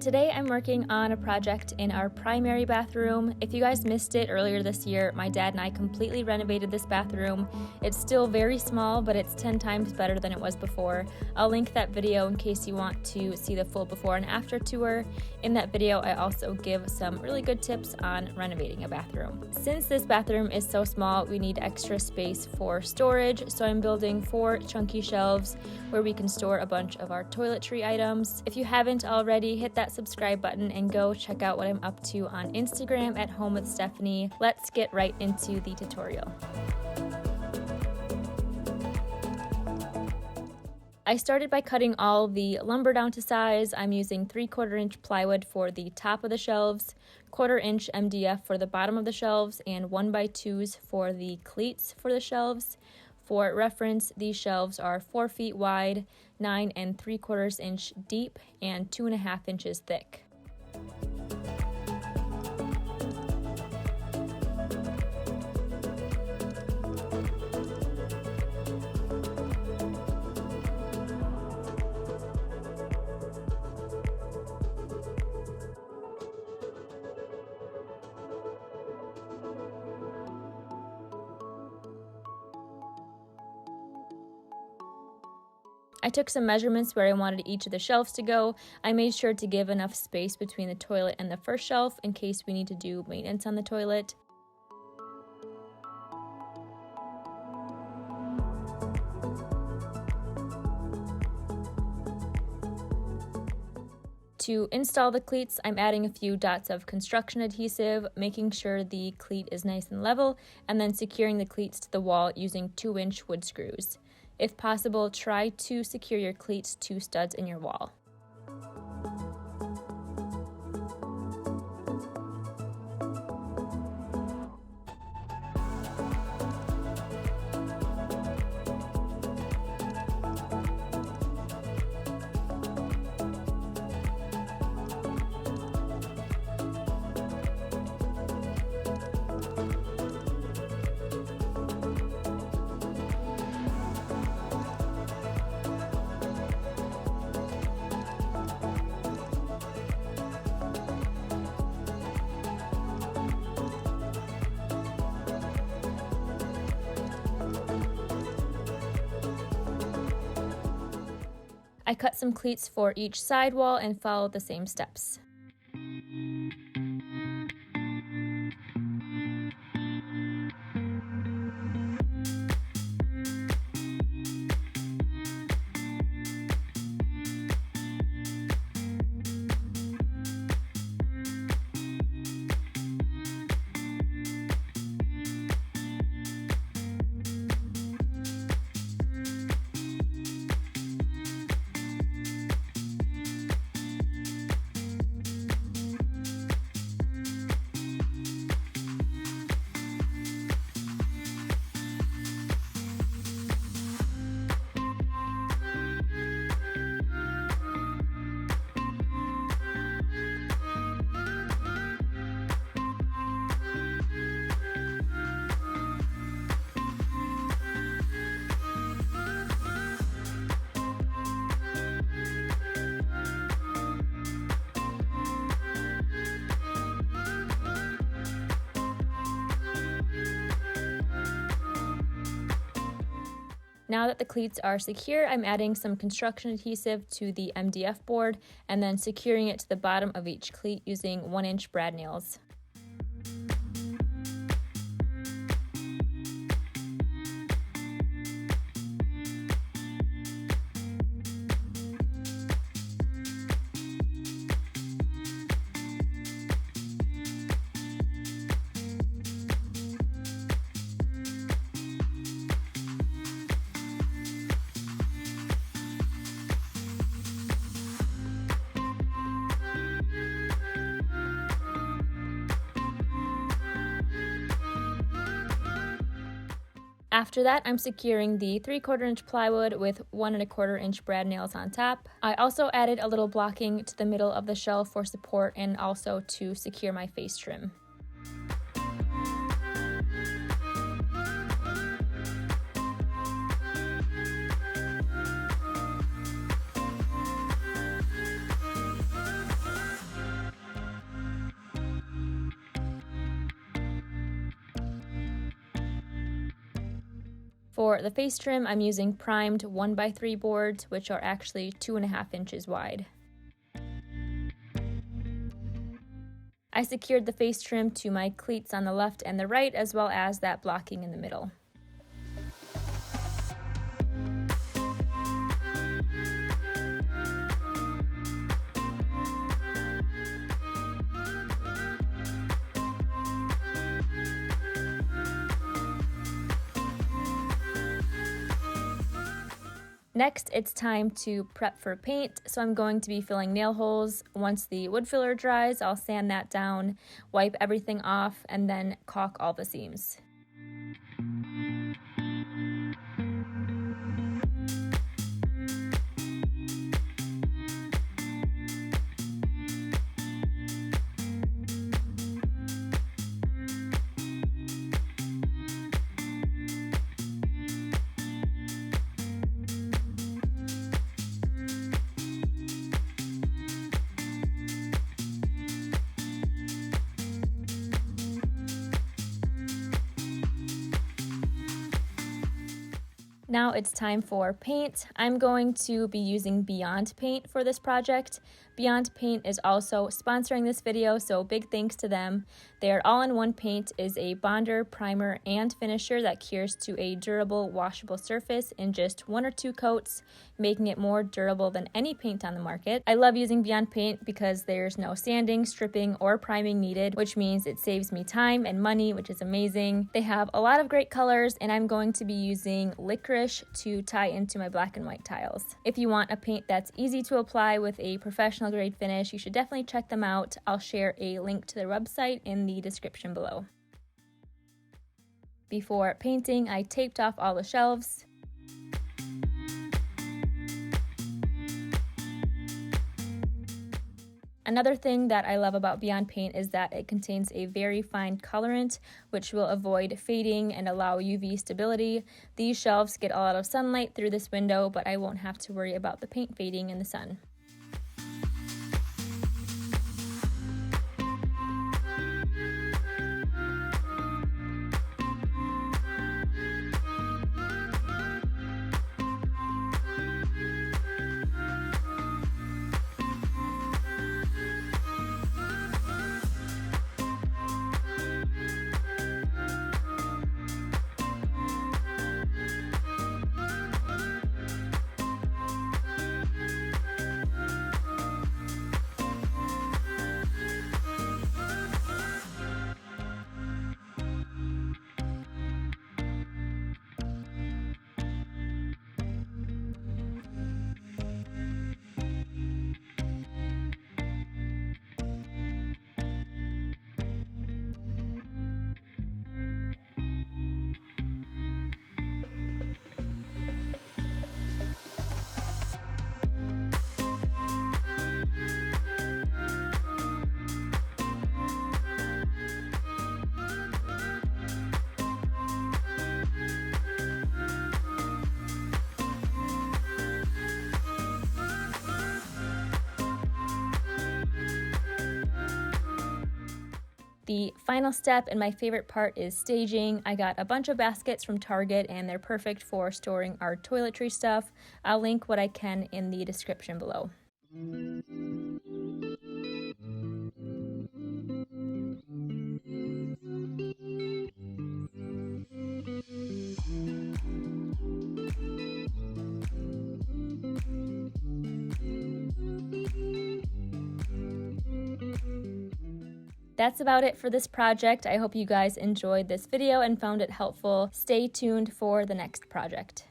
Today I'm working on a project in our primary bathroom. If you guys missed it earlier this year, my dad and I completely renovated this bathroom. It's still very small, but it's 10 times better than it was before. I'll link that video in case you want to see the full before and after tour. In that video, I also give some really good tips on renovating a bathroom. Since this bathroom is so small, we need extra space for storage, so I'm building 4 chunky shelves where we can store a bunch of our toiletry items. If you haven't already, hit that subscribe button and go check out what I'm up to on Instagram at Home with Stephanie. Let's get right into the tutorial. I started by cutting all the lumber down to size. I'm using 3/4 inch plywood for the top of the shelves, 1/4 inch MDF for the bottom of the shelves, and 1x2s for the cleats for the shelves. For reference, these shelves are 4 feet wide, 9 3/4 inch deep, and 2.5 inches thick. I took some measurements where I wanted each of the shelves to go. I made sure to give enough space between the toilet and the first shelf in case we need to do maintenance on the toilet. To install the cleats, I'm adding a few dots of construction adhesive, making sure the cleat is nice and level, and then securing the cleats to the wall using 2-inch wood screws. If possible, try to secure your cleats to studs in your wall. I cut some cleats for each side wall and followed the same steps. Now that the cleats are secure, I'm adding some construction adhesive to the MDF board and then securing it to the bottom of each cleat using 1-inch brad nails. After that, I'm securing the 3/4 inch plywood with 1 1/4 inch brad nails on top. I also added a little blocking to the middle of the shelf for support and also to secure my face trim. For the face trim, I'm using primed 1x3 boards, which are actually 2.5 inches wide. I secured the face trim to my cleats on the left and the right, as well as that blocking in the middle. Next, it's time to prep for paint, so I'm going to be filling nail holes. Once the wood filler dries, I'll sand that down, wipe everything off, and then caulk all the seams. Now it's time for paint. I'm going to be using Beyond Paint for this project. Beyond Paint is also sponsoring this video, so big thanks to them. Their all-in-one paint is a bonder, primer, and finisher that cures to a durable, washable surface in just 1 or 2 coats, making it more durable than any paint on the market. I love using Beyond Paint because there's no sanding, stripping, or priming needed, which means it saves me time and money, which is amazing. They have a lot of great colors, and I'm going to be using licorice to tie into my black and white tiles. If you want a paint that's easy to apply with a professional grade finish, you should definitely check them out. I'll share a link to their website in the description below. Before painting, I taped off all the shelves. Another thing that I love about Beyond Paint is that it contains a very fine colorant, which will avoid fading and allow UV stability. These shelves get a lot of sunlight through this window, but I won't have to worry about the paint fading in the sun. The final step and my favorite part is staging. I got a bunch of baskets from Target and they're perfect for storing our toiletry stuff. I'll link what I can in the description below. That's about it for this project. I hope you guys enjoyed this video and found it helpful. Stay tuned for the next project.